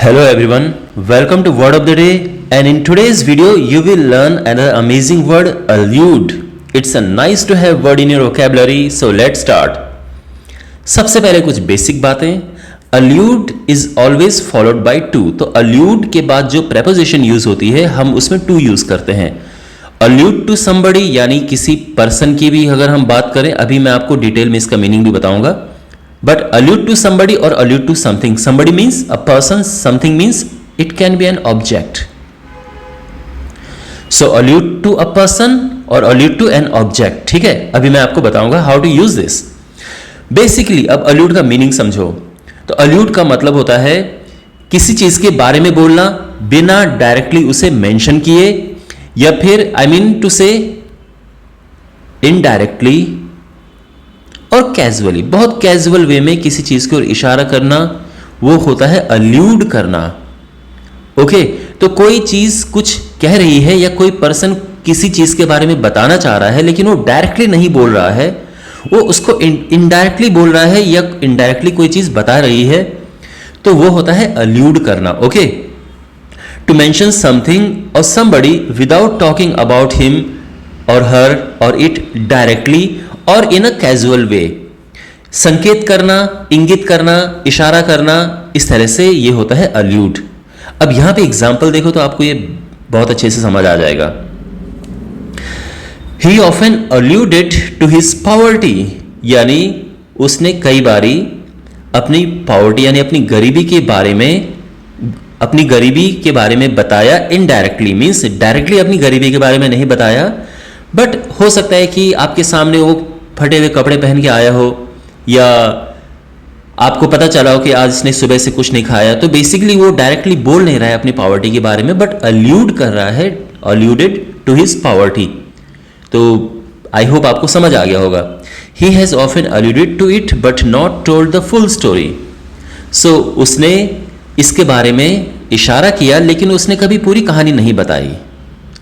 Hello everyone, welcome to Word of the Day, and in today's video you will learn another amazing word, allude. It's a nice to have word in your vocabulary, so let's start. सबसे पहले कुछ basic बातें. allude is always followed by to. तो allude के बाद जो preposition use होती है हम उसमें to यूज करते हैं. allude to somebody यानी किसी पर्सन की भी अगर हम बात करें, अभी मैं आपको डिटेल में इसका मीनिंग भी बताऊंगा. But allude to somebody or allude to something. Somebody means a person, something means it can be an object. So allude to a person or allude to an object. ठीक है, अभी मैं आपको बताऊंगा how to use this. Basically अब allude का meaning समझो. तो allude का मतलब होता है किसी चीज के बारे में बोलना बिना डायरेक्टली उसे मेंशन किए, या फिर I mean to say indirectly और कैजुअली, बहुत कैजुअल वे में किसी चीज की ओर इशारा करना, वो होता है अल्यूड करना. ओके, तो कोई चीज कुछ कह रही है या कोई पर्सन किसी चीज के बारे में बताना चाह रहा है लेकिन वो डायरेक्टली नहीं बोल रहा है, वो उसको इनडायरेक्टली बोल रहा है या इनडायरेक्टली कोई चीज बता रही है, तो वो होता है अल्यूड करना. ओके, टू मेंशन समथिंग और somebody without talking about him और हर और इट डायरेक्टली और इन अ कैजुअल वे. संकेत करना, इंगित करना, इशारा करना, इस तरह से ये होता है अल्यूड. अब यहां पे एग्जांपल देखो तो आपको ये बहुत अच्छे से समझ आ जाएगा. He often alluded to his poverty, यानी उसने कई बारी अपनी पॉवर्टी यानी अपनी गरीबी के बारे में बताया. इनडायरेक्टली मीन्स डायरेक्टली अपनी गरीबी के बारे में नहीं बताया, बट हो सकता है कि आपके सामने वो फटे हुए कपड़े पहन के आया हो, या आपको पता चला हो कि आज इसने सुबह से कुछ नहीं खाया. तो बेसिकली वो डायरेक्टली बोल नहीं रहा है अपनी पॉवर्टी के बारे में, बट अल्यूड कर रहा है, अल्यूडेड टू हिज पॉवर्टी. तो आई होप आपको समझ आ गया होगा. He has often alluded to it but not told the full story. So उसने इसके बारे में इशारा किया लेकिन उसने कभी पूरी कहानी नहीं बताई.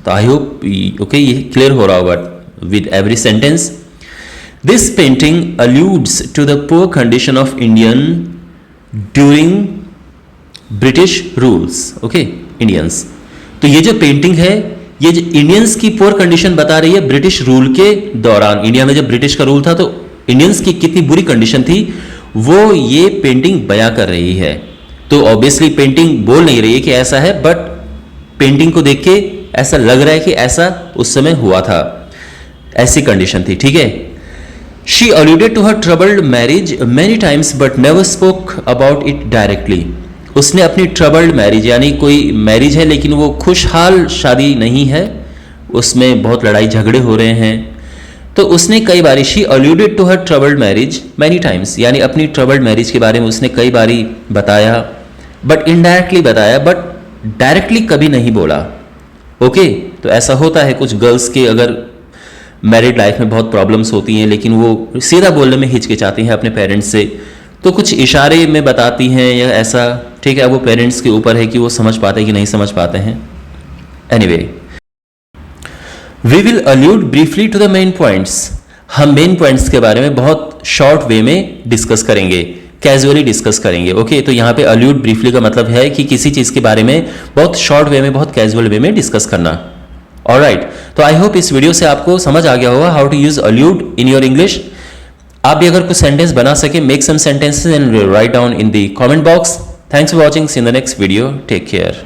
तो आई होप ओके ये क्लियर हो रहा होगा with every sentence. This painting alludes to the poor condition of Indian during British rules. Okay, Indians. तो ये जो पेंटिंग है, ये जो इंडियंस की पोर कंडीशन बता रही है ब्रिटिश रूल के दौरान. इंडिया में जब ब्रिटिश का रूल था तो इंडियंस की कितनी बुरी कंडीशन थी वो ये पेंटिंग बयां कर रही है. तो ऑब्वियसली पेंटिंग बोल नहीं रही है कि ऐसा है, बट पेंटिंग को देख के ऐसा लग रहा है कि ऐसा उस समय हुआ था, ऐसी कंडीशन थी. ठीक है. She alluded to her troubled marriage many times but never spoke about it directly. उसने अपनी troubled marriage यानी कोई मैरिज है लेकिन वो खुशहाल शादी नहीं है, उसमें बहुत लड़ाई झगड़े हो रहे हैं, तो उसने कई बारी she alluded to her troubled marriage many times यानी अपनी troubled marriage के बारे में उसने कई बारी बताया, but indirectly बताया, but directly कभी नहीं बोला. ओके, तो ऐसा होता है कुछ गर्ल्स के अगर मैरिड लाइफ में बहुत प्रॉब्लम्स होती हैं लेकिन वो सीधा बोलने में हिचकिचाती हैं अपने पेरेंट्स से, तो कुछ इशारे में बताती हैं या ऐसा. ठीक है, वो पेरेंट्स के ऊपर है कि वो समझ पाते हैं कि नहीं समझ पाते हैं. Anyway, we will allude briefly to the main points. हम मेन पॉइंट्स के बारे में बहुत शॉर्ट वे में डिस्कस करेंगे, कैजुअली डिस्कस करेंगे. ओके, तो यहाँ पे अल्यूड ब्रीफली का मतलब है कि किसी चीज़ के बारे में बहुत शॉर्ट वे में, बहुत कैजुअल वे में डिस्कस करना. ऑलराइट, तो आई होप इस वीडियो से आपको समझ आ गया होगा how to use allude in your English. आप भी अगर कुछ सेंटेंस बना सके, make some sentences and write down in the comment box. Thanks for watching. See in the next video. Take care.